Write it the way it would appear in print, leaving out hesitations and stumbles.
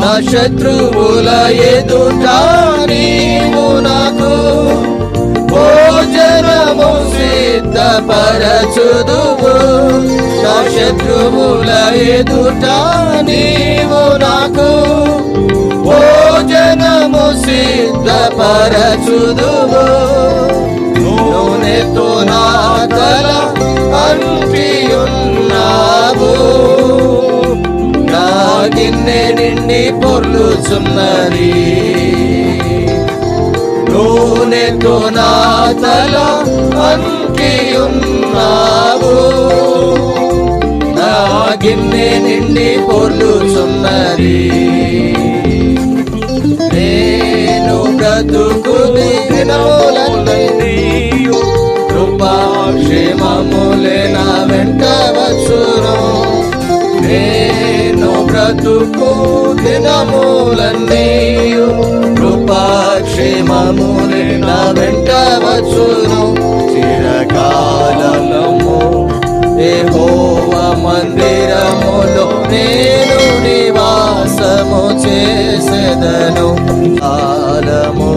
నా శత్రువుల ఎదుట నీవు నాకు భోజనము సిద్ధపరచుదువు. నా శత్రువుల ఎదుట నీవు నాకు భోజనము సిద్ధపరచుదువు. నూనెతో నా తల అంటియున్నావు, నా గిన్నె నిండి పొర్లుచున్నది. నూనెతో నా తల అంటియున్నావు, నా గిన్నె నిండి పొర్లుచున్నది. నేను బ్రతుకు దినములన్నీ కృపాక్షేమములే నా వెంట వచ్చును. నేను బ్రతుకు దినములన్నీ కృపాక్షేమములే నా వెంట వచ్చును. చిరకాలము యెహోవా మందిరములో నేను నివాసము చేసెదను. కాలము